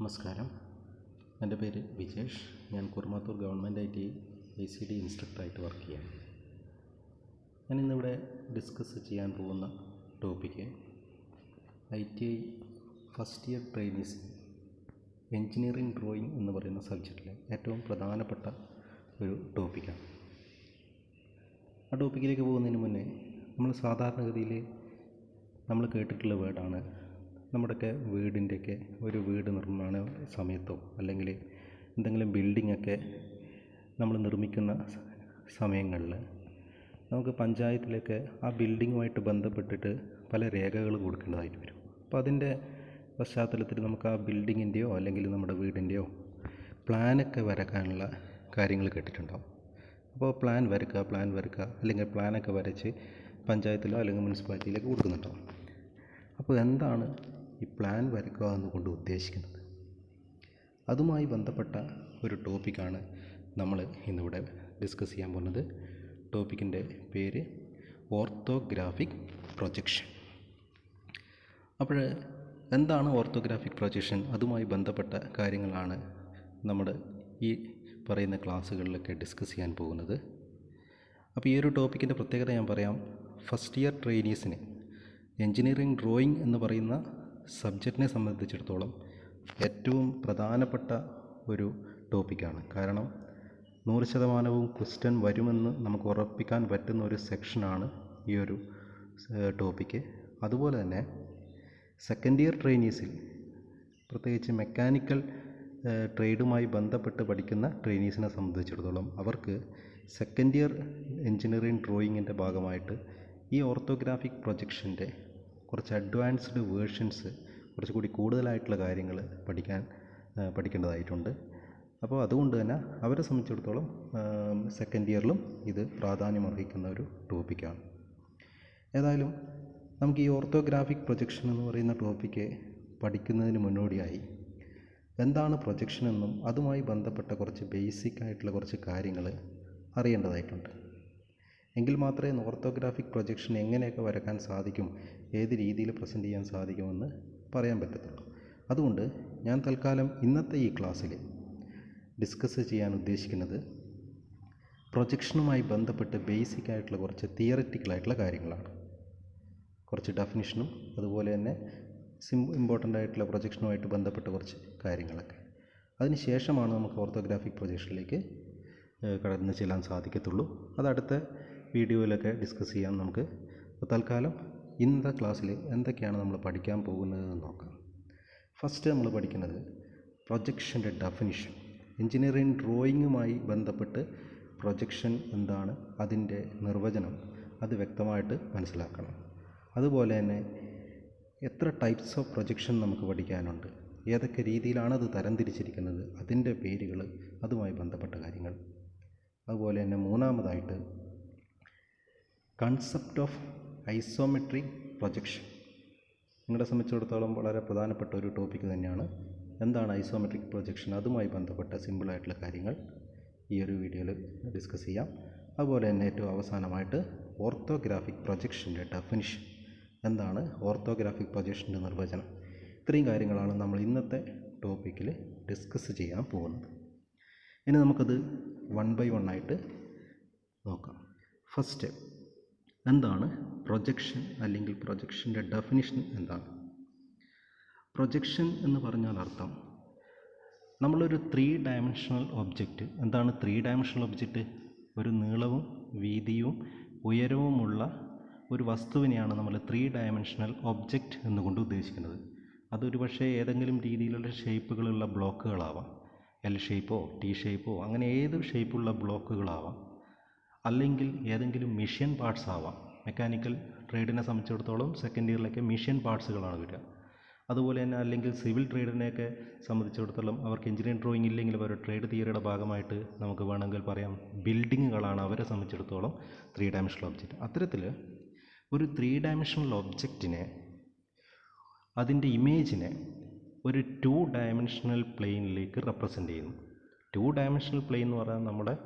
നമസ്കാരം. എൻ്റെ പേര് വിജേഷ്. ഞാൻ കുറുമാത്തൂർ ഗവൺമെൻറ് ITI ഇൻസ്ട്രക്ടറായിട്ട് വർക്ക് ചെയ്യാണ്. ഞാനിന്നിവിടെ ഡിസ്കസ് ചെയ്യാൻ പോകുന്ന topic ITI first year trainees engineering drawing എന്ന് പറയുന്ന സബ്ജക്റ്റിലെ ഏറ്റവും പ്രധാനപ്പെട്ട ഒരു ടോപ്പിക്കാണ്. ആ ടോപ്പിക്കിലേക്ക് പോകുന്നതിന് മുന്നേ നമ്മൾ സാധാരണഗതിയിൽ നമ്മൾ കേട്ടിട്ടുള്ള വേർഡാണ് നമ്മുടെയൊക്കെ വീടിൻ്റെയൊക്കെ ഒരു വീട് നിർമ്മാണ സമയത്തോ അല്ലെങ്കിൽ എന്തെങ്കിലും ബിൽഡിങ്ങൊക്കെ നമ്മൾ നിർമ്മിക്കുന്ന സമയങ്ങളിൽ നമുക്ക് പഞ്ചായത്തിലൊക്കെ ആ ബിൽഡിങ്ങുമായിട്ട് ബന്ധപ്പെട്ടിട്ട് പല രേഖകൾ കൊടുക്കേണ്ടതായിട്ട് വരും. അപ്പോൾ അതിൻ്റെ പശ്ചാത്തലത്തിൽ നമുക്ക് ആ ബിൽഡിങ്ങിൻ്റെയോ അല്ലെങ്കിൽ നമ്മുടെ വീടിൻ്റെയോ പ്ലാനൊക്കെ വരക്കാനുള്ള കാര്യങ്ങൾ കേട്ടിട്ടുണ്ടാവും. അപ്പോൾ പ്ലാൻ വരക്കുക അല്ലെങ്കിൽ പ്ലാനൊക്കെ വരച്ച് പഞ്ചായത്തിലോ അല്ലെങ്കിൽ മുനിസിപ്പാലിറ്റിയിലേക്ക് കൊടുക്കുന്നുണ്ടാവും. അപ്പോൾ എന്താണ് ഈ പ്ലാൻ വരയ്ക്കുക എന്നുകൊണ്ട് ഉദ്ദേശിക്കുന്നത്? അതുമായി ബന്ധപ്പെട്ട ഒരു ടോപ്പിക്കാണ് നമ്മൾ ഇന്നിവിടെ ഡിസ്കസ് ചെയ്യാൻ പോകുന്നത്. ടോപ്പിക്കിൻ്റെ പേര് ഓർത്തോഗ്രാഫിക് പ്രൊജക്ഷൻ. അപ്പോൾ എന്താണ് ഓർത്തോഗ്രാഫിക് പ്രൊജക്ഷൻ? അതുമായി ബന്ധപ്പെട്ട കാര്യങ്ങളാണ് നമ്മൾ ഈ പറയുന്ന ക്ലാസ്സുകളിലൊക്കെ ഡിസ്കസ് ചെയ്യാൻ പോകുന്നത്. അപ്പോൾ ഈ ഒരു ടോപ്പിക്കിൻ്റെ പ്രത്യേകത ഞാൻ പറയാം. ഫസ്റ്റ് ഇയർ ട്രെയിനീസിന് എൻജിനീയറിംഗ് ഡ്രോയിങ് എന്ന് പറയുന്ന സബ്ജക്റ്റിനെ സംബന്ധിച്ചിടത്തോളം ഏറ്റവും പ്രധാനപ്പെട്ട ഒരു ടോപ്പിക്കാണ്. കാരണം 100% ക്വസ്റ്റ്യൻ വരുമെന്ന് നമുക്ക് ഉറപ്പിക്കാൻ പറ്റുന്ന ഒരു സെക്ഷനാണ് ഈ ഒരു ടോപ്പിക്ക്. അതുപോലെ തന്നെ സെക്കൻഡ് ഇയർ ട്രെയിനീസിൽ പ്രത്യേകിച്ച് മെക്കാനിക്കൽ ട്രേഡുമായി ബന്ധപ്പെട്ട് പഠിക്കുന്ന ട്രെയിനീസിനെ സംബന്ധിച്ചിടത്തോളം അവർക്ക് സെക്കൻഡ് ഇയർ എൻജിനീയറിംഗ് ഡ്രോയിങ്ങിൻ്റെ ഭാഗമായിട്ട് ഈ ഓർത്തോഗ്രാഫിക് പ്രൊജക്ഷൻ്റെ കുറച്ച് അഡ്വാൻസ്ഡ് വേർഷൻസ്, കുറച്ചുകൂടി കൂടുതലായിട്ടുള്ള കാര്യങ്ങൾ പഠിക്കേണ്ടതായിട്ടുണ്ട്. അപ്പോൾ അതുകൊണ്ട് തന്നെ അവരെ സംബന്ധിച്ചിടത്തോളം സെക്കൻഡ് ഇയറിലും ഇത് പ്രാധാന്യം അർഹിക്കുന്ന ഒരു ടോപ്പിക്കാണ്. ഏതായാലും നമുക്ക് ഈ ഓർത്തോഗ്രാഫിക് പ്രൊജക്ഷൻ എന്ന് പറയുന്ന ടോപ്പിക്ക് പഠിക്കുന്നതിന് മുന്നോടിയായി എന്താണ് പ്രൊജക്ഷൻ എന്നും അതുമായി ബന്ധപ്പെട്ട കുറച്ച് ബേസിക് ആയിട്ടുള്ള കുറച്ച് കാര്യങ്ങൾ അറിയേണ്ടതായിട്ടുണ്ട്. എങ്കിൽ മാത്രമേ ഓർത്തോഗ്രാഫിക് പ്രൊജക്ഷൻ എങ്ങനെയൊക്കെ വരക്കാൻ സാധിക്കും, ഏത് രീതിയിൽ പ്രസൻറ്റ് ചെയ്യാൻ സാധിക്കുമെന്ന് പറയാൻ പറ്റത്തുള്ളൂ. അതുകൊണ്ട് ഞാൻ തൽക്കാലം ഇന്നത്തെ ഈ ക്ലാസ്സിൽ ഡിസ്കസ് ചെയ്യാൻ ഉദ്ദേശിക്കുന്നത് പ്രൊജക്ഷനുമായി ബന്ധപ്പെട്ട് ബേസിക് ആയിട്ടുള്ള കുറച്ച് തിയററ്റിക്കലായിട്ടുള്ള കാര്യങ്ങളാണ്. കുറച്ച് ഡെഫിനിഷനും അതുപോലെ തന്നെ ഇമ്പോർട്ടൻ്റ് ആയിട്ടുള്ള പ്രൊജക്ഷനുമായിട്ട് ബന്ധപ്പെട്ട കുറച്ച് കാര്യങ്ങളൊക്കെ. അതിന് ശേഷമാണ് നമുക്ക് ഓർത്തോഗ്രാഫിക് പ്രൊജക്ഷനിലേക്ക് കടന്നു ചെല്ലാൻ സാധിക്കത്തുള്ളൂ. അതടുത്ത വീഡിയോയിലൊക്കെ ഡിസ്കസ് ചെയ്യാം നമുക്ക്. അപ്പോൾ തൽക്കാലം ഇന്നത്തെ ക്ലാസ്സിൽ എന്തൊക്കെയാണ് നമ്മൾ പഠിക്കാൻ പോകുന്നതെന്ന് നോക്കാം. ഫസ്റ്റ് നമ്മൾ പഠിക്കുന്നത് പ്രൊജക്ഷൻ്റെ ഡെഫിനിഷൻ. എൻജിനീയറിംഗ് ഡ്രോയിങ്ങുമായി ബന്ധപ്പെട്ട് പ്രൊജക്ഷൻ എന്താണ്, അതിൻ്റെ നിർവചനം അത് വ്യക്തമായിട്ട് മനസ്സിലാക്കണം. അതുപോലെ തന്നെ എത്ര ടൈപ്സ് ഓഫ് പ്രൊജക്ഷൻ നമുക്ക് പഠിക്കാനുണ്ട്, ഏതൊക്കെ രീതിയിലാണ് അത് തരംതിരിച്ചിരിക്കുന്നത്, അതിൻ്റെ പേരുകൾ, അതുമായി ബന്ധപ്പെട്ട കാര്യങ്ങൾ. അതുപോലെ തന്നെ മൂന്നാമതായിട്ട് കൺസെപ്റ്റ് ഓഫ് ഐസോമെട്രിക് പ്രൊജക്ഷൻ. നിങ്ങളെ സംബന്ധിച്ചിടത്തോളം വളരെ പ്രധാനപ്പെട്ട ഒരു ടോപ്പിക്ക് തന്നെയാണ്. എന്താണ് ഐസോമെട്രിക് പ്രൊജക്ഷൻ, അതുമായി ബന്ധപ്പെട്ട സിമ്പിളായിട്ടുള്ള കാര്യങ്ങൾ ഈ ഒരു വീഡിയോയിൽ ഡിസ്കസ് ചെയ്യാം. അതുപോലെ തന്നെ ഏറ്റവും അവസാനമായിട്ട് ഓർത്തോഗ്രാഫിക് പ്രൊജക്ഷൻ്റെ ഡെഫിനിഷൻ, എന്താണ് ഓർത്തോഗ്രാഫിക് പ്രൊജക്ഷൻ്റെ നിർവചനം. ഇത്രയും കാര്യങ്ങളാണ് നമ്മൾ ഇന്നത്തെ ടോപ്പിക്കിൽ ഡിസ്കസ് ചെയ്യാൻ പോകുന്നത്. ഇനി നമുക്കത് 1 by 1 ആയിട്ട് നോക്കാം. ഫസ്റ്റ് എന്താണ് പ്രൊജക്ഷൻ അല്ലെങ്കിൽ പ്രൊജക്ഷൻ്റെ ഡെഫിനിഷൻ എന്താണ്? പ്രൊജക്ഷൻ എന്ന് പറഞ്ഞാൽ അർത്ഥം നമ്മളൊരു 3 ഡയമെൻഷണൽ ഒബ്ജക്റ്റ്. എന്താണ് 3 ഡയമെൻഷണൽ ഒബ്ജക്റ്റ്? ഒരു നീളവും വീതിയും ഉയരവുമുള്ള ഒരു വസ്തുവിനെയാണ് നമ്മൾ 3 ഡയമെൻഷണൽ ഒബ്ജക്റ്റ് എന്നുകൊണ്ട് ഉദ്ദേശിക്കുന്നത്. അതൊരു പക്ഷേ ഏതെങ്കിലും രീതിയിലുള്ള ഷേപ്പുകളുള്ള ബ്ലോക്കുകളാവാം, L ഷേപ്പോ T ഷേപ്പോ അങ്ങനെ ഏത് ഷേപ്പുള്ള ബ്ലോക്കുകളാവാം, അല്ലെങ്കിൽ ഏതെങ്കിലും മിഷ്യൻ പാർട്സ് ആവാം. മെക്കാനിക്കൽ ട്രേഡിനെ സംബന്ധിച്ചിടത്തോളം സെക്കൻഡ് ഇയറിലൊക്കെ മിഷ്യൻ പാർട്സുകളാണ് വരിക. അതുപോലെ തന്നെ അല്ലെങ്കിൽ സിവിൽ ട്രേഡിനെയൊക്കെ സംബന്ധിച്ചിടത്തോളം അവർക്ക് എഞ്ചിനീയറിംഗ് ഡ്രോയിങ് ഇല്ലെങ്കിൽ അവർ ട്രേഡ് തിയറിയുടെ ഭാഗമായിട്ട് നമുക്ക് വേണമെങ്കിൽ പറയാം ബിൽഡിങ്ങുകളാണ് അവരെ സംബന്ധിച്ചിടത്തോളം 3 ഡയമെൻഷണൽ ഒബ്ജക്റ്റ്. അത്തരത്തിൽ ഒരു 3 ഡയമെൻഷണൽ ഒബ്ജക്റ്റിനെ, അതിൻ്റെ ഇമേജിനെ ഒരു 2 ഡയമെൻഷണൽ പ്ലെയിനിലേക്ക് റെപ്രസെൻ്റ് ചെയ്യുന്നു. 2 ഡയമെൻഷണൽ പ്ലെയിൻ എന്ന് പറഞ്ഞാൽ നമ്മുടെ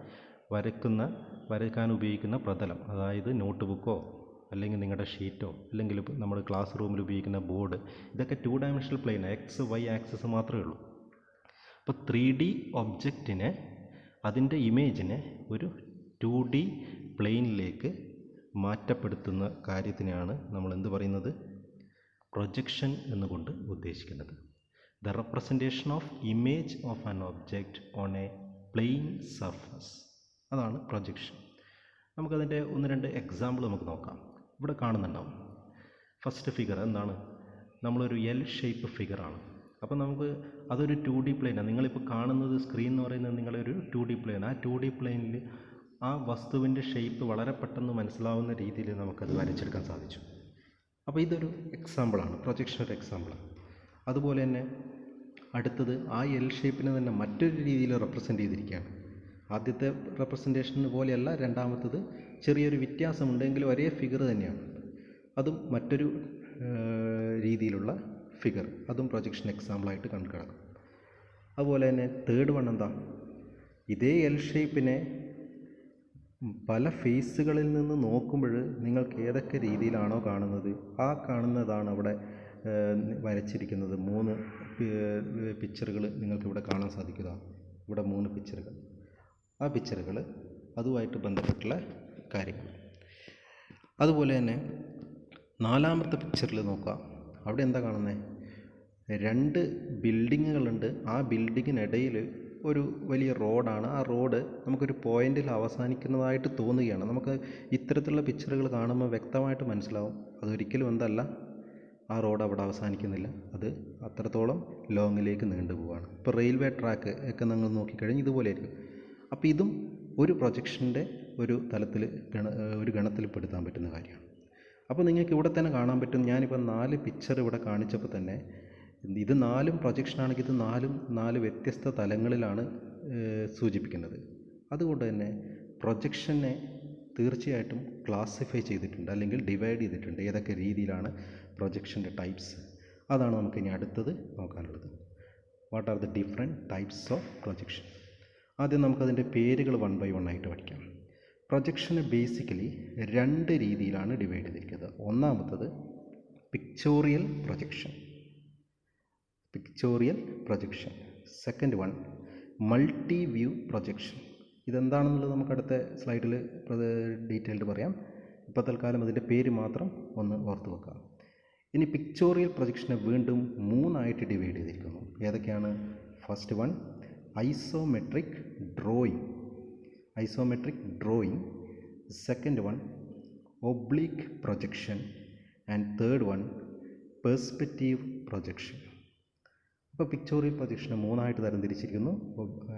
വരയ്ക്കാൻ ഉപയോഗിക്കുന്ന പ്രതലം, അതായത് നോട്ട് ബുക്കോ അല്ലെങ്കിൽ നിങ്ങളുടെ ഷീറ്റോ അല്ലെങ്കിൽ നമ്മൾ ക്ലാസ് റൂമിൽ ഉപയോഗിക്കുന്ന ബോർഡ്, ഇതൊക്കെ 2 dimensional plane, x y axis മാത്രമേ ഉള്ളൂ. അപ്പോൾ 3D ഒബ്ജക്റ്റിനെ അതിൻ്റെ ഇമേജിനെ ഒരു 2D പ്ലെയിനിലേക്ക് മാറ്റപ്പെടുത്തുന്ന കാര്യത്തിനെയാണ് നമ്മൾ എന്ത് പറയുന്നത്, പ്രൊജക്ഷൻ എന്നുകൊണ്ട് ഉദ്ദേശിക്കുന്നത്. The representation of image of an object on a plane surface, അതാണ് പ്രൊജക്ഷൻ. നമുക്കതിൻ്റെ 1-2 എക്സാമ്പിൾ നമുക്ക് നോക്കാം. ഇവിടെ കാണുന്നുണ്ടാവും. ഫസ്റ്റ് ഫിഗർ എന്താണ്, നമ്മളൊരു എൽ ഷേപ്പ് ഫിഗറാണ്. അപ്പോൾ നമുക്ക് അതൊരു 2D പ്ലെയിനാണ്. നിങ്ങളിപ്പോൾ കാണുന്നത് സ്ക്രീൻ എന്ന് പറയുന്നത് നിങ്ങളൊരു 2D പ്ലെയിൻ. ആ 2D പ്ലെയിനിൽ ആ വസ്തുവിൻ്റെ ഷേപ്പ് വളരെ പെട്ടെന്ന് മനസ്സിലാവുന്ന രീതിയിൽ നമുക്കത് വരച്ചെടുക്കാൻ സാധിച്ചു. അപ്പോൾ ഇതൊരു എക്സാമ്പിളാണ്, പ്രൊജക്ഷൻ ഒരു എക്സാമ്പിളാണ്. അതുപോലെ തന്നെ അടുത്തത് ആ എൽ ഷേപ്പിനെ തന്നെ മറ്റൊരു രീതിയിൽ റെപ്രസെൻ്റ് ചെയ്തിരിക്കുകയാണ്. ആദ്യത്തെ റെപ്രസെൻറ്റേഷൻ പോലെയല്ല, രണ്ടാമത്തത് ചെറിയൊരു വ്യത്യാസമുണ്ടെങ്കിലും ഒരേ ഫിഗർ തന്നെയാണ്. അതും മറ്റൊരു രീതിയിലുള്ള ഫിഗർ, അതും പ്രൊജക്ഷൻ എക്സാമ്പിളായിട്ട് കണക്കാക്കും. അതുപോലെ തന്നെ തേർഡ് വൺ എന്താ, ഇതേ എൽ ഷേപ്പിനെ പല ഫേസുകളിൽ നിന്ന് നോക്കുമ്പോൾ നിങ്ങൾക്ക് ഏതൊക്കെ രീതിയിലാണോ കാണുന്നത്, ആ കാണുന്നതാണ് അവിടെ വരച്ചിരിക്കുന്നത്. 3 പിക്ചറുകൾ നിങ്ങൾക്കിവിടെ കാണാൻ സാധിക്കുക. ഇവിടെ 3 പിക്ചറുകൾ. ആ പിക്ചറുകൾ അതുമായിട്ട് ബന്ധപ്പെട്ടുള്ള കാര്യങ്ങൾ. അതുപോലെ തന്നെ 4ാമത്തെ പിക്ചറിൽ നോക്കുക. അവിടെ എന്താ കാണുന്നത്, 2 ബിൽഡിങ്ങുകളുണ്ട്. ആ ബിൽഡിങ്ങിനിടയിൽ ഒരു വലിയ റോഡാണ്. ആ റോഡ് നമുക്കൊരു പോയിന്റിൽ അവസാനിക്കുന്നതായിട്ട് തോന്നുകയാണ്. നമുക്ക് ഇത്തരത്തിലുള്ള പിക്ചറുകൾ കാണുമ്പോൾ വ്യക്തമായിട്ട് മനസ്സിലാവും അതൊരിക്കലും എന്തല്ല, ആ റോഡ് അവിടെ അവസാനിക്കുന്നില്ല, അത് അത്രത്തോളം ലോങ്ങിലേക്ക് നീണ്ടു പോവുകയാണ്. ഇപ്പോൾ റെയിൽവേ ട്രാക്ക് ഒക്കെ നിങ്ങൾ നോക്കിക്കഴിഞ്ഞാൽ ഇതുപോലെ ആയിരിക്കും. അപ്പോൾ ഇതും ഒരു പ്രൊജക്ഷൻ്റെ ഒരു തലത്തിൽ ഒരു ഗണത്തിൽ പെടുത്താൻ പറ്റുന്ന കാര്യമാണ്. അപ്പോൾ നിങ്ങൾക്ക് ഇവിടെ തന്നെ കാണാൻ പറ്റും. ഞാനിപ്പോൾ 4 പിക്ചർ ഇവിടെ കാണിച്ചപ്പോൾ തന്നെ ഇത് 4ഉം പ്രൊജക്ഷനാണെങ്കിൽ ഇത് 4 വ്യത്യസ്ത തലങ്ങളിലാണ് സൂചിപ്പിക്കുന്നത്. അതുകൊണ്ട് തന്നെ പ്രൊജക്ഷനെ തീർച്ചയായിട്ടും ക്ലാസിഫൈ ചെയ്തിട്ടുണ്ട്, അല്ലെങ്കിൽ ഡിവൈഡ് ചെയ്തിട്ടുണ്ട്. ഏതൊക്കെ രീതിയിലാണ് പ്രൊജക്ഷൻ്റെ ടൈപ്സ്, അതാണ് നമുക്ക് ഇനി അടുത്തത് നോക്കാനുള്ളത്. What are the different types of projection. ആദ്യം നമുക്കതിൻ്റെ പേരുകൾ 1 by 1 ആയിട്ട് പഠിക്കാം. പ്രൊജക്ഷനെ ബേസിക്കലി 2 രീതിയിലാണ് ഡിവൈഡ് ചെയ്തിരിക്കുന്നത്. ഒന്നാമത്തത് pictorial projection. Second one multi view projection. ഇതെന്താണെന്നുള്ളത് നമുക്ക് അടുത്ത സ്ലൈഡിൽ ഡീറ്റെയിൽഡ് പറയാം. ഇപ്പോൾ തൽക്കാലം അതിൻ്റെ പേര് മാത്രം ഒന്ന് ഓർത്ത് വെക്കാം. ഇനി പിക്ചോറിയൽ പ്രൊജക്ഷനെ വീണ്ടും 3 ആയിട്ട് ഡിവൈഡ് ചെയ്തിരിക്കുന്നു. ഏതൊക്കെയാണ്? First one isometric drawing, second one oblique projection, and third one perspective projection. അപ്പോൾ പിക്ചോറിയൽ പ്രൊജക്ഷനെ 3 ആയിട്ട് തരംതിരിച്ചിരിക്കുന്നു: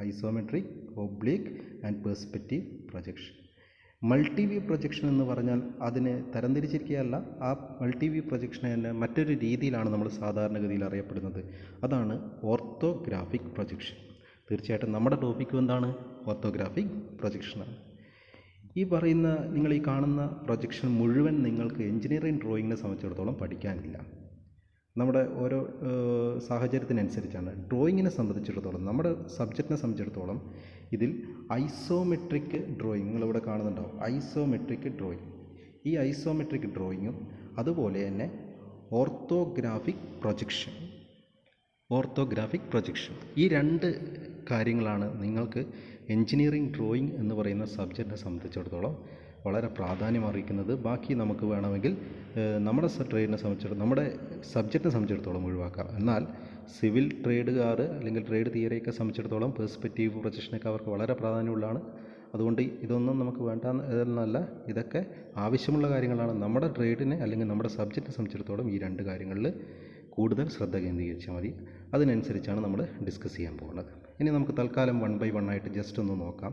isometric, oblique and perspective projection. Multi view projection എന്ന് പറഞ്ഞാൽ അതിനെ തരംതിരിച്ചിരിക്കുകയല്ല, ആ മൾട്ടി വ്യൂ പ്രൊജക്ഷനെ തന്നെ മറ്റൊരു രീതിയിലാണ് നമ്മൾ സാധാരണഗതിയിൽ അറിയപ്പെടുന്നത്. അതാണ് ഓർത്തോഗ്രാഫിക് പ്രൊജക്ഷൻ. തീർച്ചയായിട്ടും നമ്മുടെ ടോപ്പിക്കും എന്താണ്? ഓർത്തോഗ്രാഫിക് പ്രൊജക്ഷനാണ്. നിങ്ങൾ ഈ കാണുന്ന പ്രൊജക്ഷൻ മുഴുവൻ നിങ്ങൾക്ക് എഞ്ചിനീയറിംഗ് ഡ്രോയിങ്ങിനെ സംബന്ധിച്ചിടത്തോളം പഠിക്കാനില്ല. നമ്മുടെ ഓരോ സാഹചര്യത്തിനനുസരിച്ചാണ്. ഡ്രോയിങ്ങിനെ സംബന്ധിച്ചിടത്തോളം, നമ്മുടെ സബ്ജക്റ്റിനെ സംബന്ധിച്ചിടത്തോളം ഇതിൽ ഐസോമെട്രിക് ഡ്രോയിങ് നിങ്ങളിവിടെ കാണുന്നുണ്ടാവും. ഐസോമെട്രിക് ഡ്രോയിങ്, ഈ ഐസോമെട്രിക് ഡ്രോയിങ്ങും അതുപോലെ തന്നെ ഓർത്തോഗ്രാഫിക് പ്രൊജക്ഷൻ, ഈ 2 കാര്യങ്ങളാണ് നിങ്ങൾക്ക് എഞ്ചിനീയറിംഗ് ഡ്രോയിങ് എന്ന് പറയുന്ന സബ്ജക്റ്റിനെ സംബന്ധിച്ചിടത്തോളം വളരെ പ്രാധാന്യം അറിയിക്കുന്നത്. ബാക്കി നമുക്ക് വേണമെങ്കിൽ നമ്മുടെ ട്രേഡിനെ സംബന്ധിച്ചിടത്തോളം, നമ്മുടെ സബ്ജക്റ്റിനെ സംബന്ധിച്ചിടത്തോളം ഒഴിവാക്കാം. എന്നാൽ സിവിൽ ട്രേഡുകാർ അല്ലെങ്കിൽ ട്രേഡ് തിയറിയൊക്കെ സംബന്ധിച്ചിടത്തോളം പെർസ്പെക്റ്റീവ് പ്രൊജക്ഷനൊക്കെ അവർക്ക് വളരെ പ്രാധാന്യമുള്ളതാണ്. അതുകൊണ്ട് ഇതൊന്നും നമുക്ക് വേണ്ട എന്നല്ല, ഇതൊക്കെ ആവശ്യമുള്ള കാര്യങ്ങളാണ്. നമ്മുടെ ട്രേഡിനെ അല്ലെങ്കിൽ നമ്മുടെ സബ്ജക്റ്റിനെ സംബന്ധിച്ചിടത്തോളം ഈ 2 കാര്യങ്ങളിൽ കൂടുതൽ ശ്രദ്ധ കേന്ദ്രീകരിച്ചാൽ മതി. അതിനനുസരിച്ചാണ് നമ്മൾ ഡിസ്കസ് ചെയ്യാൻ പോകുന്നത്. ഇനി നമുക്ക് തൽക്കാലം 1 by 1 ആയിട്ട് ജസ്റ്റ് ഒന്ന് നോക്കാം.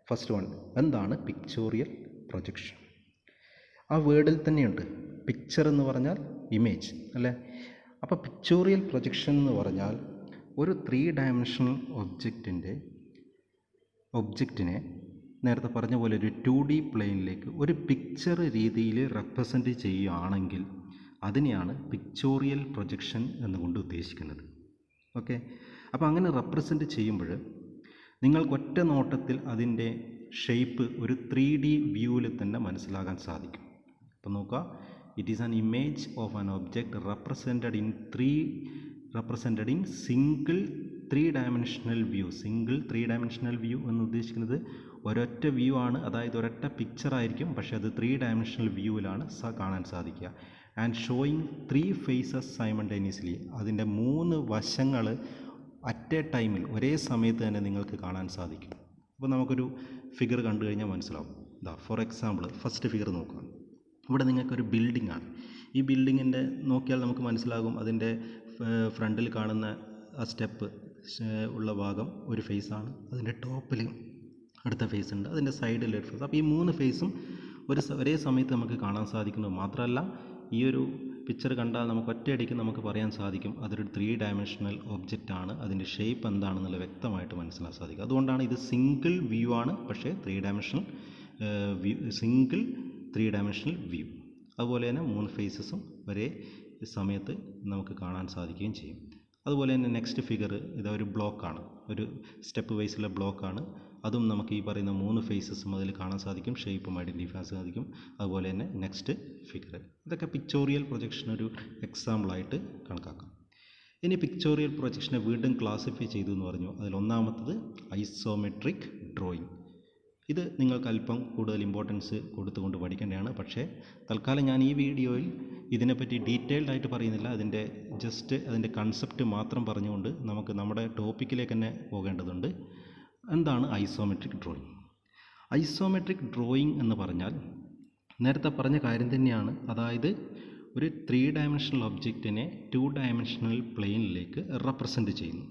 ഫസ്റ്റ് വൺ, എന്താണ് പിക്ചോറിയൽ പ്രൊജക്ഷൻ? ആ വേർഡിൽ തന്നെയുണ്ട്, പിക്ചർ എന്ന് പറഞ്ഞാൽ ഇമേജ് അല്ലേ. അപ്പോൾ പിക്ചോറിയൽ പ്രൊജക്ഷൻ എന്ന് പറഞ്ഞാൽ ഒരു 3 ഡയമെൻഷണൽ ഒബ്ജക്റ്റിനെ നേരത്തെ പറഞ്ഞ പോലെ ഒരു 2D പ്ലെയിനിലേക്ക് ഒരു പിക്ചർ രീതിയിൽ റെപ്രസെൻ്റ് ചെയ്യുകയാണെങ്കിൽ അതിനെയാണ് പിക്ചോറിയൽ പ്രൊജക്ഷൻ എന്നുകൊണ്ട് ഉദ്ദേശിക്കുന്നത്. ഓക്കെ, അപ്പോൾ അങ്ങനെ റെപ്രസെൻ്റ് ചെയ്യുമ്പോൾ നിങ്ങൾക്ക് ഒറ്റ നോട്ടത്തിൽ അതിൻ്റെ ഷേപ്പ് ഒരു 3D വ്യൂവിൽ തന്നെ മനസ്സിലാകാൻ സാധിക്കും. അപ്പോൾ നോക്കുക, it is an image of an object represented in single three dimensional view. Single three dimensional view എന്ന് ഉദ്ദേശിക്കുന്നത് ഒരൊറ്റ വ്യൂ ആണ്, അതായത് ഒരൊറ്റ പിക്ചർ ആയിരിക്കും, പക്ഷേ അത് ത്രീ ഡയമെൻഷണൽ വ്യൂവിലാണ് കാണാൻ സാധിക്കുക. And showing three faces simultaneously, അതിൻ്റെ 3 വശങ്ങൾ അറ്റ് എ ടൈമിൽ ഒരേ സമയത്ത് തന്നെ നിങ്ങൾക്ക് കാണാൻ സാധിക്കും. അപ്പോൾ നമുക്കൊരു ഫിഗർ കണ്ടു കഴിഞ്ഞാൽ മനസ്സിലാവും. ഫോർ എക്സാമ്പിൾ ഫസ്റ്റ് ഫിഗർ നോക്കാം. ഇവിടെ നിങ്ങൾക്കൊരു ബിൽഡിംഗ് ആണ്. ഈ ബിൽഡിങ്ങിൻ്റെ നോക്കിയാൽ നമുക്ക് മനസ്സിലാകും, അതിൻ്റെ ഫ്രണ്ടിൽ കാണുന്ന ആ സ്റ്റെപ്പ് ഉള്ള ഭാഗം ഒരു ഫേസാണ്, അതിൻ്റെ ടോപ്പിൽ അടുത്ത ഫേസ് ഉണ്ട്, അതിൻ്റെ സൈഡിൽ ഒരു ഫേസ്. അപ്പോൾ ഈ 3 ഫേസും ഒരേ സമയത്ത് നമുക്ക് കാണാൻ സാധിക്കുന്നത് മാത്രമല്ല, ഈ ഒരു പിക്ചർ കണ്ടാൽ നമുക്ക് ഒറ്റയടിക്ക് നമുക്ക് പറയാൻ സാധിക്കും അതൊരു 3 ഡയമെൻഷണൽ ഒബ്ജക്റ്റ് ആണ്, അതിൻ്റെ ഷേപ്പ് എന്താണെന്നുള്ള വ്യക്തമായിട്ട് മനസ്സിലാക്കാൻ സാധിക്കും. അതുകൊണ്ടാണ് ഇത് സിംഗിൾ വ്യൂ ആണ്, പക്ഷേ 3 ഡയമെൻഷണൽ സിംഗിൾ 3 ഡയമെൻഷണൽ വ്യൂ. അതുപോലെ തന്നെ 3 ഫേസസും ഒരേ സമയത്ത് നമുക്ക് കാണാൻ സാധിക്കുകയും ചെയ്യും. അതുപോലെ തന്നെ നെക്സ്റ്റ് ഫിഗർ ഇതൊരു ബ്ലോക്കാണ്, ഒരു സ്റ്റെപ്പ് വൈസുള്ള ബ്ലോക്കാണ്. അതും നമുക്ക് ഈ പറയുന്ന 3 ഫേസസും അതിൽ കാണാൻ സാധിക്കും, ഷേപ്പും ഐഡൻറ്റിഫൈ ചെയ്യാൻ സാധിക്കും. അതുപോലെ തന്നെ നെക്സ്റ്റ് ഫിഗർ. ഇതൊക്കെ പിക്ചോറിയൽ പ്രൊജക്ഷൻ ഒരു എക്സാമ്പിളായിട്ട് കണക്കാക്കാം. ഇനി പിക്ചോറിയൽ പ്രൊജക്ഷനെ വീണ്ടും ക്ലാസിഫൈ ചെയ്തു എന്ന് പറഞ്ഞു. അതിൽ ഒന്നാമത്തത് ഐസോമെട്രിക് ഡ്രോയിങ്. ഇത് നിങ്ങൾക്ക് അല്പം കൂടുതൽ ഇമ്പോർട്ടൻസ് കൊടുത്തുകൊണ്ട് പഠിക്കേണ്ടതാണ്. പക്ഷേ തൽക്കാലം ഞാൻ ഈ വീഡിയോയിൽ ഇതിനെപ്പറ്റി ഡീറ്റെയിൽഡ് ആയിട്ട് പറയുന്നില്ല, അതിൻ്റെ കൺസെപ്റ്റ് മാത്രം പറഞ്ഞുകൊണ്ട് നമുക്ക് നമ്മുടെ ടോപ്പിക്കിലേക്ക് തന്നെ പോകേണ്ടതുണ്ട്. എന്താണ് ഐസോമെട്രിക് ഡ്രോയിങ്? ഐസോമെട്രിക് ഡ്രോയിങ് എന്ന് പറഞ്ഞാൽ നേരത്തെ പറഞ്ഞ കാര്യം തന്നെയാണ്. അതായത് ഒരു 3 ഡയമെൻഷണൽ ഒബ്ജക്റ്റിനെ 2 ഡയമെൻഷണൽ പ്ലെയിനിലേക്ക് റെപ്രസെൻറ്റ് ചെയ്യുന്നു.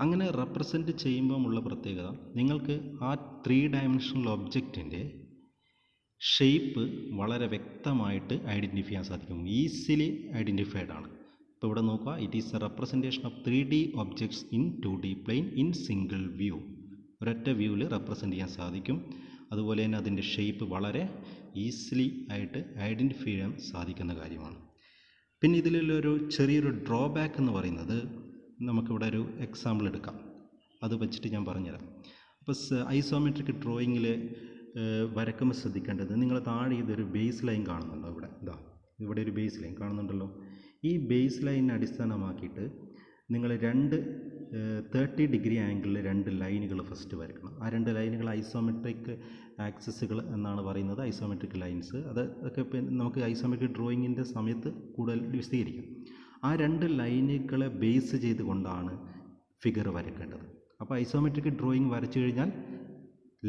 അങ്ങനെ റെപ്രസെൻറ്റ് ചെയ്യുമ്പോഴുള്ള പ്രത്യേകത, നിങ്ങൾക്ക് ആ 3 ഡയമെൻഷണൽ ഒബ്ജക്റ്റിൻ്റെ ഷേപ്പ് വളരെ വ്യക്തമായിട്ട് ഐഡൻറ്റിഫൈ ചെയ്യാൻ സാധിക്കും, ഈസിലി ഐഡൻറ്റിഫൈഡ് ആണ്. ഇപ്പോൾ ഇവിടെ നോക്കുക, it is a representation of 3D objects in 2D plane in single view. ഒരൊറ്റ വ്യൂവിൽ റെപ്രസെൻറ്റ് ചെയ്യാൻ സാധിക്കും. അതുപോലെ തന്നെ അതിൻ്റെ ഷേപ്പ് വളരെ ഈസിലി ആയിട്ട് ഐഡൻറ്റിഫൈ ചെയ്യാൻ സാധിക്കുന്ന കാര്യമാണ്. പിന്നെ ഇതിലൊരു ചെറിയൊരു ഡ്രോബാക്ക് എന്ന് പറയുന്നത്, നമുക്കിവിടെ ഒരു എക്സാമ്പിൾ എടുക്കാം, അത് വെച്ചിട്ട് ഞാൻ പറഞ്ഞുതരാം. അപ്പോൾ ഐസോമെട്രിക് ഡ്രോയിങ്ങിൽ വരക്കുമ്പോൾ ശ്രദ്ധിക്കേണ്ടത്, നിങ്ങൾ താഴെ ഇതൊരു ബേസ് ലൈൻ കാണുന്നുണ്ടോ? ഇവിടെ ഒരു ബേസ് ലൈൻ കാണുന്നുണ്ടല്ലോ. ഈ ബേസ് ലൈനിനെ അടിസ്ഥാനമാക്കിയിട്ട് നിങ്ങൾ 30 ഡിഗ്രി ആംഗിളിൽ 2 ലൈനുകൾ ഫസ്റ്റ് വരക്കണം. ആ 2 ലൈനുകൾ ഐസോമെട്രിക് ആക്സിസുകൾ എന്നാണ് പറയുന്നത്, ഐസോമെട്രിക് ലൈൻസ്. അതൊക്കെ നമുക്ക് ഐസോമെട്രിക് ഡ്രോയിങ്ങിൻ്റെ സമയത്ത് കൂടുതൽ വിശദീകരിക്കും. ആ 2 ലൈനുകളെ ബേസ് ചെയ്തുകൊണ്ടാണ് ഫിഗർ വരയ്ക്കേണ്ടത്. അപ്പോൾ ഐസോമെട്രിക് ഡ്രോയിങ് വരച്ചു കഴിഞ്ഞാൽ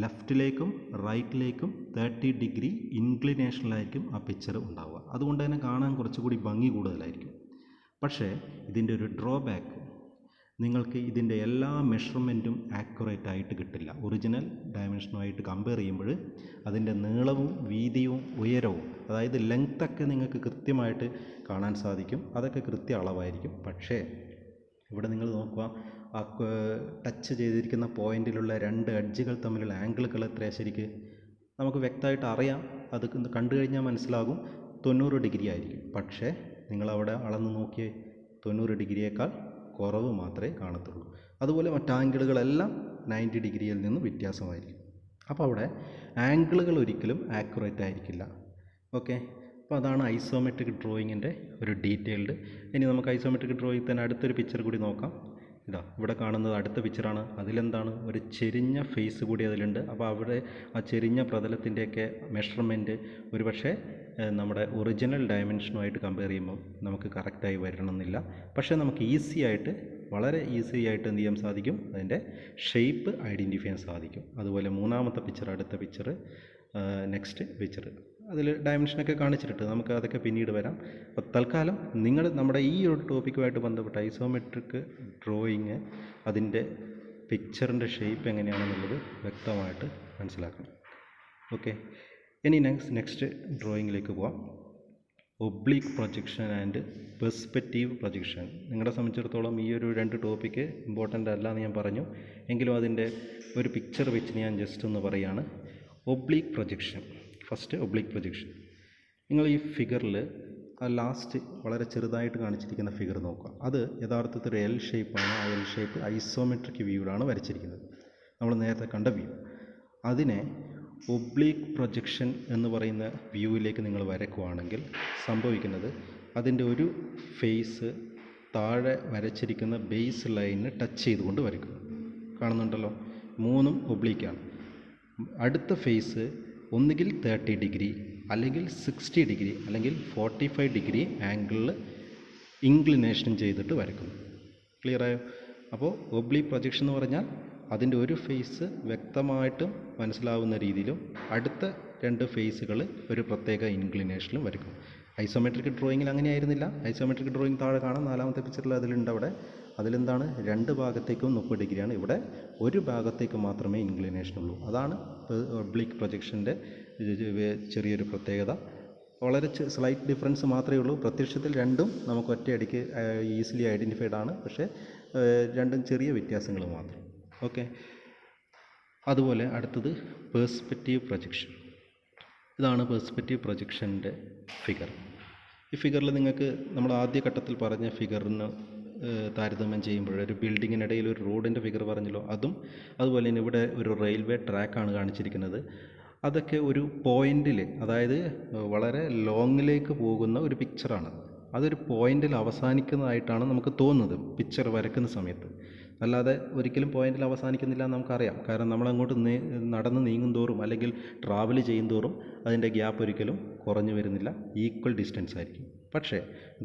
ലെഫ്റ്റിലേക്കും റൈറ്റിലേക്കും 30 ഡിഗ്രി ഇൻക്ലിനേഷനിലായിരിക്കും ആ പിക്ചർ ഉണ്ടാവുക. അതുകൊണ്ട് തന്നെ കാണാൻ കുറച്ചുകൂടി ഭംഗി കൂടുതലായിരിക്കും. പക്ഷേ ഇതിൻ്റെ ഒരു ഡ്രോബാക്ക്, നിങ്ങൾക്ക് ഇതിൻ്റെ എല്ലാ മെഷർമെൻറ്റും ആക്യുറേറ്റ് ആയിട്ട് കിട്ടില്ല. ഒറിജിനൽ ഡയമെൻഷനുമായിട്ട് കമ്പയർ ചെയ്യുമ്പോൾ അതിൻ്റെ നീളവും വീതിയും ഉയരവും, അതായത് ലെങ്ത്തൊക്കെ നിങ്ങൾക്ക് കൃത്യമായിട്ട് കാണാൻ സാധിക്കും. അതൊക്കെ കൃത്യ അളവായിരിക്കും. പക്ഷേ ഇവിടെ നിങ്ങൾ നോക്കുക, ആ ടച്ച് ചെയ്തിരിക്കുന്ന പോയിന്റിലുള്ള 2 എഡ്ജുകൾ തമ്മിലുള്ള ആംഗിളുകൾ എത്രയാണ് ശരിക്ക് നമുക്ക് വ്യക്തമായിട്ട് അറിയാം. അത് കണ്ടു കഴിഞ്ഞാൽ മനസ്സിലാകും 90 ഡിഗ്രി ആയിരിക്കും. പക്ഷേ നിങ്ങളവിടെ അളന്ന് നോക്കിയേ, 90 ഡിഗ്രിയേക്കാൾ കുറവ് മാത്രമേ കാണത്തുള്ളൂ. അതുപോലെ മറ്റ് ആംഗിളുകളെല്ലാം 90 ഡിഗ്രിയിൽ നിന്ന് വ്യത്യാസമായിരിക്കും. അപ്പോൾ അവിടെ ആംഗിളുകൾ ഒരിക്കലും ആക്യുറേറ്റ് ആയിരിക്കില്ല. ഓക്കെ, അപ്പോൾ അതാണ് ഐസോമെട്രിക് ഡ്രോയിങ്ങിൻ്റെ ഒരു ഡീറ്റെയിൽഡ്. ഇനി നമുക്ക് ഐസോമെട്രിക് ഡ്രോയിങ് തന്നെ അടുത്തൊരു പിക്ചർ കൂടി നോക്കാം. ഇവിടെ കാണുന്നത് അടുത്ത പിക്ചറാണ്. അതിലെന്താണ്, ഒരു ചെരിഞ്ഞ ഫേസ് കൂടി അതിലുണ്ട്. അപ്പോൾ അവിടെ ആ ചെരിഞ്ഞ പ്രതലത്തിൻ്റെയൊക്കെ മെഷർമെൻറ്റ് ഒരു പക്ഷേ നമ്മുടെ ഒറിജിനൽ ഡയമെൻഷനുമായിട്ട് കമ്പയർ ചെയ്യുമ്പോൾ നമുക്ക് കറക്റ്റായി വരണമെന്നില്ല. പക്ഷേ നമുക്ക് വളരെ ഈസി ആയിട്ട് എന്ത് ചെയ്യാൻ സാധിക്കും, അതിൻ്റെ ഷേപ്പ് ഐഡൻറ്റിഫൈ ചെയ്യാൻ സാധിക്കും. അതുപോലെ മൂന്നാമത്തെ പിക്ചർ, അടുത്ത പിക്ചർ, നെക്സ്റ്റ് പിക്ചർ, അതിൽ ഡയമെൻഷനൊക്കെ കാണിച്ചിട്ട് നമുക്ക് അതൊക്കെ പിന്നീട് വരാം. അപ്പോൾ തൽക്കാലം നിങ്ങൾ നമ്മുടെ ഈ ഒരു ടോപ്പിക്കുമായിട്ട് ബന്ധപ്പെട്ട ഐസോമെട്രിക് ഡ്രോയിങ്, അതിൻ്റെ പിക്ചറിൻ്റെ ഷേപ്പ് എങ്ങനെയാണെന്നുള്ളത് വ്യക്തമായിട്ട് മനസ്സിലാക്കണം. ഓക്കെ, ഇനി നെക്സ്റ്റ് ഡ്രോയിങ്ങിലേക്ക് പോവാം. Oblique projection and perspective projection. നിങ്ങളെ സംബന്ധിച്ചിടത്തോളം ഈ ഒരു 2 ടോപ്പിക്ക് ഇമ്പോർട്ടൻ്റ് അല്ല എന്ന് ഞാൻ പറഞ്ഞു, എങ്കിലും അതിൻ്റെ ഒരു പിക്ചർ വെച്ച് ഞാൻ ജസ്റ്റ് ഒന്ന് പറയുകയാണ്. Oblique projection. First oblique projection. നിങ്ങൾ ഈ ഫിഗറിൽ ആ ലാസ്റ്റ് വളരെ ചെറുതായിട്ട് കാണിച്ചിരിക്കുന്ന ഫിഗർ നോക്കുക. അത് യഥാർത്ഥത്തിൽ ഒരു എൽ ഷേപ്പാണ്. ആ എൽ ഷേപ്പ് ഐസോമെട്രിക് വ്യൂവിലാണ് വരച്ചിരിക്കുന്നത്, നമ്മൾ നേരത്തെ കണ്ട വ്യൂ. അതിനെ ഒബ്ലീക്ക് പ്രൊജക്ഷൻ എന്ന് പറയുന്ന വ്യൂവിലേക്ക് നിങ്ങൾ വരയ്ക്കുകയാണെങ്കിൽ സംഭവിക്കുന്നത്, അതിൻ്റെ ഒരു ഫേസ് താഴെ വരച്ചിരിക്കുന്ന ബേസ് ലൈനിന് ടച്ച് ചെയ്തുകൊണ്ട് വരയ്ക്കും. കാണുന്നുണ്ടല്ലോ, മൂന്നും ഒബ്ലീക്കാണ്. അടുത്ത ഫേസ് ഒന്നുകിൽ 30 ഡിഗ്രി അല്ലെങ്കിൽ 60 ഡിഗ്രി അല്ലെങ്കിൽ 45 ഡിഗ്രി ആംഗിളിൽ ഇൻക്ലിനേഷൻ ചെയ്തിട്ട് വരയ്ക്കുന്നു. ക്ലിയറായോ? അപ്പോൾ ഒബ്ലീക്ക് പ്രൊജക്ഷൻ എന്ന് പറഞ്ഞാൽ അതിൻ്റെ ഒരു ഫേസ് വ്യക്തമായിട്ടും മനസ്സിലാവുന്ന രീതിയിലും അടുത്ത 2 ഫേസുകൾ ഒരു പ്രത്യേക ഇൻക്ലിനേഷനിലും വരയ്ക്കും. ഐസോമെട്രിക് ഡ്രോയിങ്ങിൽ അങ്ങനെയായിരുന്നില്ല. ഐസോമെട്രിക് ഡ്രോയിങ് താഴെ കാണാം, 4ാമത്തെ പിക്ചറിൽ അതിലുണ്ട്. അവിടെ അതിലെന്താണ്, 2 ഭാഗത്തേക്കും 30 ഡിഗ്രിയാണ്. ഇവിടെ ഒരു ഭാഗത്തേക്ക് മാത്രമേ ഇൻക്ലിനേഷൻ ഉള്ളൂ. അതാണ് ഒബ്ലീക്ക് പ്രൊജക്ഷൻ്റെ ചെറിയൊരു പ്രത്യേകത. വളരെ സ്ലൈറ്റ് ഡിഫറൻസ് മാത്രമേ ഉള്ളൂ. പ്രത്യക്ഷത്തിൽ രണ്ടും നമുക്ക് ഒറ്റയടിക്ക് ഈസിലി ഐഡൻറ്റിഫൈഡ് ആണ്. പക്ഷേ രണ്ടും ചെറിയ വ്യത്യാസങ്ങൾ മാത്രം. ഓക്കെ. അതുപോലെ അടുത്തത് പേഴ്സ്പെക്റ്റീവ് പ്രൊജക്ഷൻ. ഇതാണ് പേഴ്സ്പെക്റ്റീവ് പ്രൊജക്ഷൻ്റെ ഫിഗർ. ഈ ഫിഗറിൽ നിങ്ങൾക്ക് നമ്മൾ ആദ്യ ഘട്ടത്തിൽ പറഞ്ഞ ഫിഗറിന് താരതമ്യം ചെയ്യുമ്പോൾ ഒരു ബിൽഡിങ്ങിനിടയിൽ ഒരു റോഡിൻ്റെ ഫിഗർ പറഞ്ഞല്ലോ, അതും അതുപോലെ തന്നെ ഇവിടെ ഒരു റെയിൽവേ ട്രാക്കാണ് കാണിച്ചിരിക്കുന്നത്. അതൊക്കെ ഒരു പോയിന്റിൽ, അതായത് വളരെ ലോങ്ങിലേക്ക് പോകുന്ന ഒരു പിക്ചറാണ്. അതൊരു പോയിന്റിൽ അവസാനിക്കുന്നതായിട്ടാണ് നമുക്ക് തോന്നുന്നത് പിക്ചർ വരയ്ക്കുന്ന സമയത്ത്. അല്ലാതെ ഒരിക്കലും പോയിന്റിൽ അവസാനിക്കുന്നില്ല എന്ന് നമുക്കറിയാം. കാരണം നമ്മളങ്ങോട്ട് നടന്ന് നീങ്ങും തോറും അല്ലെങ്കിൽ ട്രാവൽ ചെയ്യും തോറും അതിൻ്റെ ഗ്യാപ്പ് ഒരിക്കലും കുറഞ്ഞു വരുന്നില്ല, ഈക്വൽ ഡിസ്റ്റൻസ് ആയിരിക്കും. പക്ഷേ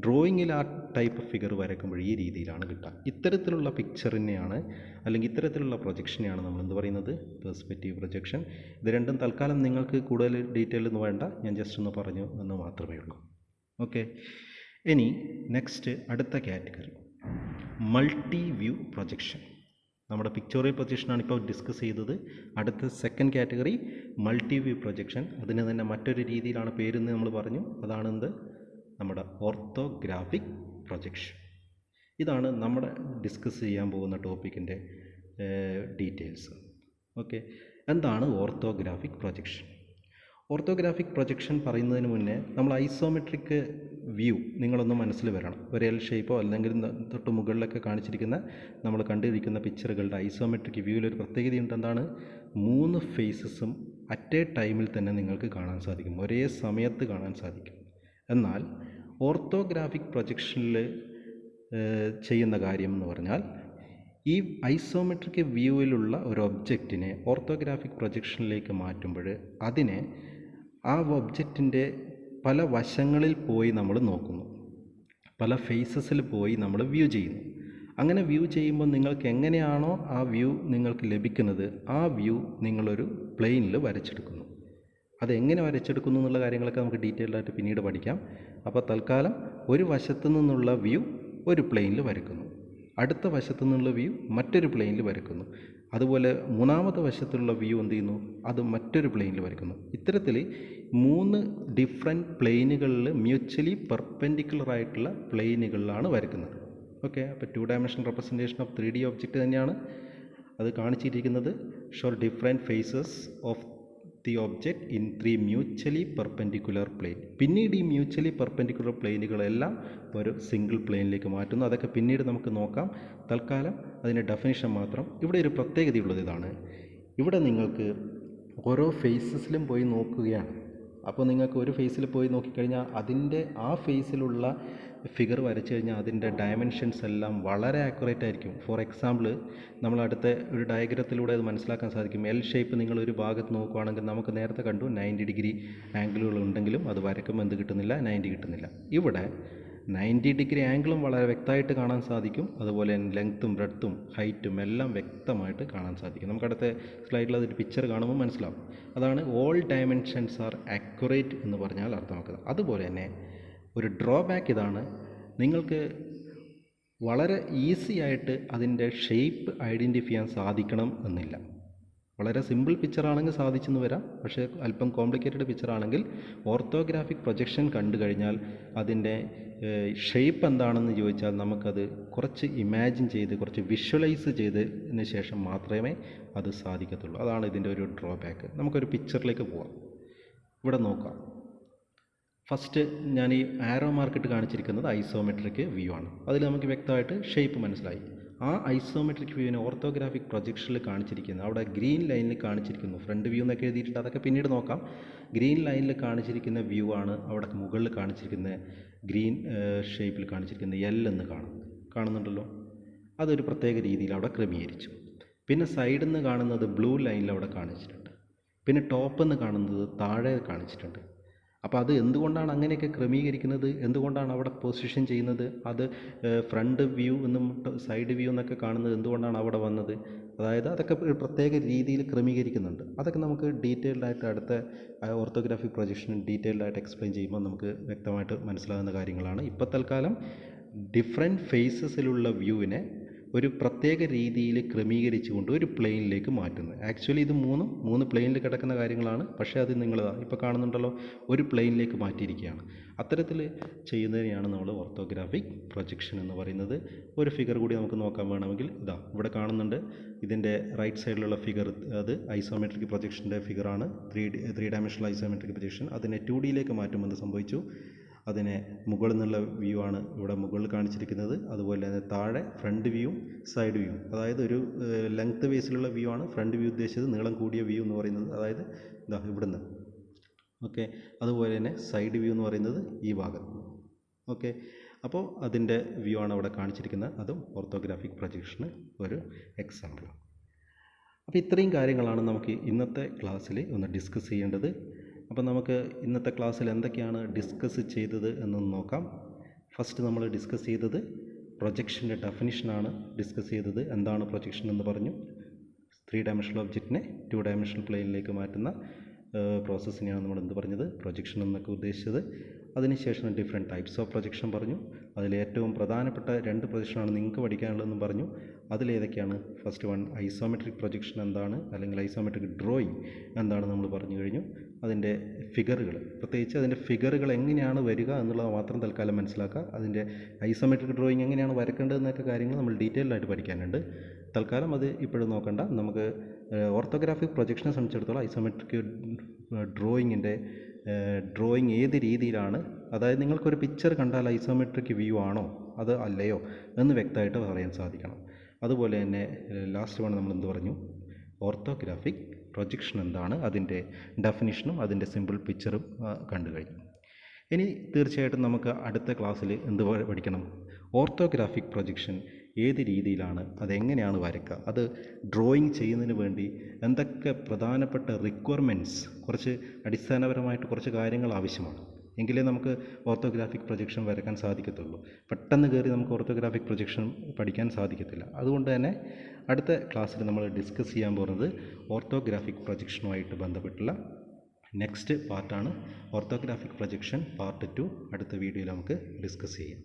ഡ്രോയിങ്ങിൽ ആ ടൈപ്പ് ഫിഗർ വരയ്ക്കുമ്പോൾ ഈ രീതിയിലാണ് കിട്ടുക. ഇത്തരത്തിലുള്ള പിക്ചറിനെയാണ് അല്ലെങ്കിൽ ഇത്തരത്തിലുള്ള പ്രൊജക്ഷനെയാണ് നമ്മൾ എന്ത് പറയുന്നത്, പേഴ്സ്പെക്റ്റീവ് പ്രൊജക്ഷൻ. ഇത് രണ്ടും തൽക്കാലം നിങ്ങൾക്ക് കൂടുതൽ ഡീറ്റെയിൽ ഒന്നും വേണ്ട, ഞാൻ ജസ്റ്റ് ഒന്ന് പറഞ്ഞു എന്ന് മാത്രമേ ഉള്ളൂ. ഓക്കെ. ഇനി നെക്സ്റ്റ് അടുത്ത കാറ്റഗറി മൾട്ടി വ്യൂ പ്രൊജക്ഷൻ. നമ്മുടെ പിക്ചോറിയൽ പ്രൊജക്ഷനാണ് ഇപ്പോൾ ഡിസ്കസ് ചെയ്തത്. അടുത്ത second category multi view projection. അതിന് തന്നെ മറ്റൊരു രീതിയിലാണ് പേരെന്ന് നമ്മൾ പറഞ്ഞു. അതാണ് എന്ത്, നമ്മുടെ ഓർത്തോഗ്രാഫിക് പ്രൊജക്ഷൻ. ഇതാണ് നമ്മുടെ ഡിസ്കസ് ചെയ്യാൻ പോകുന്ന ടോപ്പിക്കിൻ്റെ ഡീറ്റെയിൽസ്. ഓക്കെ. എന്താണ് ഓർത്തോഗ്രാഫിക് പ്രൊജക്ഷൻ? ഓർത്തോഗ്രാഫിക് പ്രൊജക്ഷൻ പറയുന്നതിന് മുന്നേ നമ്മൾ ഐസോമെട്രിക് വ്യൂ നിങ്ങളൊന്ന് മനസ്സിൽ വരണം. ഒരു എൽ ഷേപ്പോ അല്ലെങ്കിൽ തൊട്ട് മുകളിലൊക്കെ കാണിച്ചിരിക്കുന്ന നമ്മൾ കണ്ടിരിക്കുന്ന പിക്ചറുകളുടെ ഐസോമെട്രിക് വ്യൂവിലൊരു പ്രത്യേകതയുണ്ട്. എന്താണ്, 3 ഫേസസും അറ്റ് എ ടൈമിൽ തന്നെ നിങ്ങൾക്ക് കാണാൻ സാധിക്കും, ഒരേ സമയത്ത് കാണാൻ സാധിക്കും. എന്നാൽ ഓർത്തോഗ്രാഫിക് പ്രൊജക്ഷനിൽ ചെയ്യുന്ന കാര്യം എന്ന് പറഞ്ഞാൽ, ഈ ഐസോമെട്രിക് വ്യൂവിലുള്ള ഒരു ഒബ്ജക്റ്റിനെ ഓർത്തോഗ്രാഫിക് പ്രൊജക്ഷനിലേക്ക് മാറ്റുമ്പോൾ അതിനെ ആ ഒബ്ജക്റ്റിൻ്റെ പല വശങ്ങളിൽ പോയി നമ്മൾ നോക്കുന്നു, പല ഫേസസിൽ പോയി നമ്മൾ വ്യൂ ചെയ്യുന്നു. അങ്ങനെ വ്യൂ ചെയ്യുമ്പോൾ നിങ്ങൾക്ക് എങ്ങനെയാണോ ആ വ്യൂ നിങ്ങൾക്ക് ലഭിക്കുന്നത്, ആ വ്യൂ നിങ്ങളൊരു പ്ലെയിനിൽ വരച്ചെടുക്കുന്നു. അതെങ്ങനെ വരച്ചെടുക്കുന്നു എന്നുള്ള കാര്യങ്ങളൊക്കെ നമുക്ക് ഡീറ്റെയിൽഡായിട്ട് പിന്നീട് പഠിക്കാം. അപ്പോൾ തൽക്കാലം ഒരു വശത്തു നിന്നുള്ള വ്യൂ ഒരു പ്ലെയിനിൽ വരയ്ക്കുന്നു, അടുത്ത വശത്തു നിന്നുള്ള വ്യൂ മറ്റൊരു പ്ലെയിനിൽ വരയ്ക്കുന്നു, അതുപോലെ 3ാമത്തെ വശത്തുള്ള വ്യൂ എന്ത് ചെയ്യുന്നു, അത് മറ്റൊരു പ്ലെയിനിൽ വരയ്ക്കുന്നു. ഇത്തരത്തിൽ 3 ഡിഫറെൻറ്റ് പ്ലെയിനുകളിൽ മ്യൂച്വലി പെർപെൻഡിക്കുലർ ആയിട്ടുള്ള പ്ലെയിനുകളിലാണ് വരയ്ക്കുന്നത്. ഓക്കെ. അപ്പോൾ 2 dimensional representation of 3D object തന്നെയാണ് അത് കാണിച്ചിരിക്കുന്നത്. Show different faces of the object in 3 mutually perpendicular plane. പിന്നീട് ഈ മ്യൂച്വലി പെർപെൻഡിക്കുലർ പ്ലെയിനുകളെല്ലാം ഒരു സിംഗിൾ പ്ലെയിനിലേക്ക് മാറ്റുന്നു. അതൊക്കെ പിന്നീട് നമുക്ക് നോക്കാം. തൽക്കാലം അതിൻ്റെ ഡെഫിനിഷൻ മാത്രം. ഇവിടെ ഒരു പ്രത്യേകതയുള്ളത് ഇതാണ്, ഇവിടെ നിങ്ങൾക്ക് ഓരോ ഫേസസിലും പോയി നോക്കുകയാണ്. അപ്പോൾ നിങ്ങൾക്ക് ഒരു ഫേസിൽ പോയി നോക്കിക്കഴിഞ്ഞാൽ അതിൻ്റെ ആ ഫേസിലുള്ള ഫിഗർ വരച്ചു കഴിഞ്ഞാൽ അതിൻ്റെ ഡയമെൻഷൻസ് എല്ലാം വളരെ ആക്യുറേറ്റ് ആയിരിക്കും. ഫോർ എക്സാമ്പിൾ, നമ്മൾ അടുത്ത ഒരു ഡയഗ്രത്തിലൂടെ അത് മനസ്സിലാക്കാൻ സാധിക്കും. എൽ ഷേപ്പ് നിങ്ങളൊരു ഭാഗത്ത് നോക്കുകയാണെങ്കിൽ നമുക്ക് നേരത്തെ കണ്ടു 90 ഡിഗ്രി ആംഗിളുകൾ ഉണ്ടെങ്കിലും അത് വരയ്ക്കുമ്പോൾ എന്ത് കിട്ടുന്നില്ല, 90 കിട്ടുന്നില്ല. ഇവിടെ 90 ഡിഗ്രി ആംഗിളും വളരെ വ്യക്തമായിട്ട് കാണാൻ സാധിക്കും, അതുപോലെ ലെങ്ത്തും ബ്രെഡ്ത്തും ഹൈറ്റും എല്ലാം വ്യക്തമായിട്ട് കാണാൻ സാധിക്കും. നമുക്ക് അടുത്ത സ്ലൈഡിൽ അതൊരു പിക്ചർ കാണുമ്പോൾ മനസ്സിലാവും. അതാണ് ഓൾ ഡയമെൻഷൻസ് ആർ ആക്യുറേറ്റ് എന്ന് പറഞ്ഞാൽ അർത്ഥമാക്കുന്നത്. അതുപോലെ തന്നെ ഒരു ഡ്രോബാക്ക് ഇതാണ്, നിങ്ങൾക്ക് വളരെ ഈസി ആയിട്ട് അതിൻ്റെ ഷേപ്പ് ഐഡൻറ്റിഫൈ ചെയ്യാൻ സാധിക്കണം എന്നില്ല. വളരെ സിമ്പിൾ പിക്ചറാണെങ്കിൽ സാധിച്ചെന്ന് വരാം, പക്ഷേ അല്പം കോംപ്ലിക്കേറ്റഡ് പിക്ചറാണെങ്കിൽ ഓർത്തോഗ്രാഫിക് പ്രൊജക്ഷൻ കണ്ടു കഴിഞ്ഞാൽ അതിൻ്റെ ഷേപ്പ് എന്താണെന്ന് ചോദിച്ചാൽ നമുക്കത് കുറച്ച് ഇമാജിൻ ചെയ്ത് കുറച്ച് വിഷ്വലൈസ് ചെയ്തതിന് ശേഷം മാത്രമേ അത് സാധിക്കത്തുള്ളൂ. അതാണ് ഇതിൻ്റെ ഒരു ഡ്രോബാക്ക്. നമുക്കൊരു പിക്ചറിലേക്ക് പോവാം. ഇവിടെ നോക്കാം. ഫസ്റ്റ് ഞാൻ ഈ ആരോ മാർക്കിട്ട് കാണിച്ചിരിക്കുന്നത് ഐസോമെട്രിക് വ്യൂ ആണ്. അതിൽ നമുക്ക് വ്യക്തമായിട്ട് ഷേപ്പ് മനസ്സിലായി. ആ ഐസോമെട്രിക് വ്യൂവിനെ ഓർത്തോഗ്രാഫിക് പ്രൊജക്ഷനിൽ കാണിച്ചിരിക്കുന്നത്, അവിടെ ഗ്രീൻ ലൈനിൽ കാണിച്ചിരിക്കുന്നു. ഫ്രണ്ട് വ്യൂ എന്നൊക്കെ എഴുതിയിട്ടുണ്ട്, അതൊക്കെ പിന്നീട് നോക്കാം. ഗ്രീൻ ലൈനിൽ കാണിച്ചിരിക്കുന്ന വ്യൂ ആണ് അവിടെ മുകളിൽ കാണിച്ചിരിക്കുന്ന ഗ്രീൻ ഷേപ്പിൽ കാണിച്ചിരിക്കുന്ന എൽ എന്ന് കാണും. കാണുന്നുണ്ടല്ലോ, അതൊരു പ്രത്യേക രീതിയിൽ അവിടെ ക്രമീകരിച്ചു. പിന്നെ സൈഡിൽ നിന്ന് കാണുന്നത് ബ്ലൂ ലൈനിൽ അവിടെ കാണിച്ചിട്ടുണ്ട്. പിന്നെ ടോപ്പിൽ നിന്ന് കാണുന്നത് താഴെ കാണിച്ചിട്ടുണ്ട്. അപ്പോൾ അത് എന്തുകൊണ്ടാണ് അങ്ങനെയൊക്കെ ക്രമീകരിക്കുന്നത്, എന്തുകൊണ്ടാണ് അവിടെ പൊസിഷൻ ചെയ്യുന്നത്, അത് ഫ്രണ്ട് വ്യൂ എന്നും സൈഡ് വ്യൂ എന്നൊക്കെ കാണുന്നത് എന്തുകൊണ്ടാണ് അവിടെ വന്നത്, അതായത് അതൊക്കെ ഒരു പ്രത്യേക രീതിയിൽ ക്രമീകരിക്കുന്നുണ്ട്. അതൊക്കെ നമുക്ക് ഡീറ്റെയിൽഡായിട്ട് അടുത്ത ഓർത്തോഗ്രാഫിക് പ്രൊജക്ഷൻ ഡീറ്റെയിൽഡായിട്ട് എക്സ്പ്ലെയിൻ ചെയ്യുമ്പോൾ നമുക്ക് വ്യക്തമായിട്ട് മനസ്സിലാകുന്ന കാര്യങ്ങളാണ്. ഇപ്പോൾ തൽക്കാലം ഡിഫറെൻറ്റ് ഫേസസിലുള്ള വ്യൂവിനെ ഒരു പ്രത്യേക രീതിയിൽ ക്രമീകരിച്ചുകൊണ്ട് ഒരു പ്ലെയിനിലേക്ക് മാറ്റുന്നത്. ആക്ച്വലി ഇത് മൂന്ന് പ്ലെയിനിൽ കിടക്കുന്ന കാര്യങ്ങളാണ്, പക്ഷേ അത് നിങ്ങൾ ഇപ്പോൾ കാണുന്നുണ്ടല്ലോ ഒരു പ്ലെയിനിലേക്ക് മാറ്റിയിരിക്കുകയാണ്. അത്തരത്തിൽ ചെയ്യുന്നതിനെയാണ് നമ്മൾ ഓർത്തോഗ്രാഫിക് പ്രൊജക്ഷൻ എന്ന് പറയുന്നത്. ഒരു ഫിഗർ കൂടി നമുക്ക് നോക്കാൻ വേണമെങ്കിൽ ഇതാ ഇവിടെ കാണുന്നുണ്ട്. ഇതിൻ്റെ റൈറ്റ് സൈഡിലുള്ള ഫിഗർ അത് ഐസോമെട്രിക് പ്രൊജക്ഷൻ്റെ ഫിഗറാണ്. Three dimensional isometric projection. അതിനെ 2Dയിലേക്ക് മാറ്റുമ്പോൾ എന്ത് സംഭവിച്ചു, അതിനെ മുകളിൽ നിന്നുള്ള വ്യൂ ആണ് ഇവിടെ മുകളിൽ കാണിച്ചിരിക്കുന്നത്. അതുപോലെ തന്നെ താഴെ ഫ്രണ്ട് വ്യൂവും സൈഡ് വ്യൂവും, അതായത് ഒരു ലെങ്ത് ബേസിലുള്ള വ്യൂ ആണ് ഫ്രണ്ട് വ്യൂ ഉദ്ദേശിച്ചത്. നീളം കൂടിയ വ്യൂ എന്ന് പറയുന്നത് അതായത് ഇതാ ഇവിടുന്ന്. ഓക്കെ, അതുപോലെ തന്നെ സൈഡ് വ്യൂ എന്ന് പറയുന്നത് ഈ ഭാഗത്ത്. ഓക്കെ, അപ്പോൾ അതിൻ്റെ വ്യൂ ആണ് അവിടെ കാണിച്ചിരിക്കുന്നത്. അതും ഓർത്തോഗ്രാഫിക് പ്രൊജക്ഷന് ഒരു എക്സാമ്പിൾ. അപ്പോൾ ഇത്രയും കാര്യങ്ങളാണ് നമുക്ക് ഇന്നത്തെ ക്ലാസ്സിൽ ഒന്ന് ഡിസ്കസ് ചെയ്യേണ്ടത്. അപ്പോൾ നമുക്ക് ഇന്നത്തെ ക്ലാസ്സിൽ എന്തൊക്കെയാണ് ഡിസ്കസ് ചെയ്തത് എന്നൊന്ന് നോക്കാം. ഫസ്റ്റ് നമ്മൾ ഡിസ്കസ് ചെയ്തത് പ്രൊജക്ഷൻ്റെ ഡെഫിനിഷനാണ് ഡിസ്കസ് ചെയ്തത്. എന്താണ് പ്രൊജക്ഷൻ എന്ന് പറഞ്ഞു. 3 ഡയമെൻഷണൽ ഒബ്ജക്റ്റിനെ 2 ഡയമെൻഷണൽ പ്ലെയിനിലേക്ക് മാറ്റുന്ന പ്രോസസ്സിനെയാണ് നമ്മൾ എന്ത് പറഞ്ഞത്, പ്രൊജക്ഷൻ എന്നൊക്കെ ഉദ്ദേശിച്ചത്. അതിനുശേഷം ഡിഫറെൻറ്റ് ടൈപ്സ് ഓഫ് പ്രൊജക്ഷൻ പറഞ്ഞു. അതിലേറ്റവും പ്രധാനപ്പെട്ട 2 പ്രൊജക്ഷനാണ് നിങ്ങൾക്ക് പഠിക്കാനുള്ളതെന്നും പറഞ്ഞു. അതിലേതൊക്കെയാണ്, ഫസ്റ്റ് വൺ ഐസോമെട്രിക് പ്രൊജക്ഷൻ എന്താണ്, അല്ലെങ്കിൽ ഐസോമെട്രിക് ഡ്രോയിങ് എന്താണ് നമ്മൾ പറഞ്ഞു കഴിഞ്ഞു. അതിൻ്റെ ഫിഗറുകൾ, പ്രത്യേകിച്ച് അതിൻ്റെ ഫിഗറുകൾ എങ്ങനെയാണ് വരിക എന്നുള്ളത് മാത്രം തൽക്കാലം മനസ്സിലാക്കുക. അതിൻ്റെ ഐസോമെട്രിക് ഡ്രോയിങ് എങ്ങനെയാണ് വരക്കേണ്ടതെന്നൊക്കെ കാര്യങ്ങൾ നമ്മൾ ഡീറ്റെയിൽഡായിട്ട് പഠിക്കാനുണ്ട്. തൽക്കാലം അത് ഇപ്പോഴും നോക്കണ്ട. നമുക്ക് ഓർത്തോഗ്രാഫിക് പ്രൊജക്ഷനെ സംബന്ധിച്ചിടത്തോളം ഐസോമെട്രിക് ഡ്രോയിങ് ഏത് രീതിയിലാണ്, അതായത് നിങ്ങൾക്കൊരു പിക്ചർ കണ്ടാൽ ഐസോമെട്രിക് വ്യൂ ആണോ അത് അല്ലയോ എന്ന് വ്യക്തമായിട്ട് പറയാൻ സാധിക്കണം. അതുപോലെ തന്നെ ലാസ്റ്റ് വൺ നമ്മൾ എന്ത് പറഞ്ഞു, ഓർത്തോഗ്രാഫിക് പ്രൊജക്ഷൻ എന്താണ്, അതിൻ്റെ ഡെഫിനിഷനും അതിൻ്റെ സിമ്പിൾ പിക്ചറും കണ്ടു കഴിഞ്ഞു. ഇനി തീർച്ചയായിട്ടും നമുക്ക് അടുത്ത ക്ലാസ്സിൽ എന്ത് പഠിക്കണം, ഓർത്തോഗ്രാഫിക് പ്രൊജക്ഷൻ ഏത് രീതിയിലാണ്, അതെങ്ങനെയാണ് വരയ്ക്കുക, അത് ഡ്രോയിങ് ചെയ്യുന്നതിന് വേണ്ടി എന്തൊക്കെ പ്രധാനപ്പെട്ട റിക്വയർമെൻറ്റ്സ്, കുറച്ച് അടിസ്ഥാനപരമായിട്ട് കുറച്ച് കാര്യങ്ങൾ ആവശ്യമാണ്. എങ്കിലേ നമുക്ക് ഓർത്തോഗ്രാഫിക് പ്രൊജക്ഷൻ വരയ്ക്കാൻ സാധിക്കത്തുള്ളൂ. പെട്ടെന്ന് കയറി നമുക്ക് ഓർത്തോഗ്രാഫിക് പ്രൊജക്ഷൻ പഠിക്കാൻ സാധിക്കത്തില്ല. അതുകൊണ്ട് തന്നെ അടുത്ത ക്ലാസ്സിൽ നമ്മൾ ഡിസ്കസ് ചെയ്യാൻ പോകുന്നത് ഓർത്തോഗ്രാഫിക് പ്രൊജക്ഷനുമായിട്ട് ബന്ധപ്പെട്ടുള്ള നെക്സ്റ്റ് പാർട്ടാണ്. ഓർത്തോഗ്രാഫിക് പ്രൊജക്ഷൻ പാർട്ട് 2 അടുത്ത വീഡിയോയിൽ നമുക്ക് ഡിസ്കസ് ചെയ്യാം.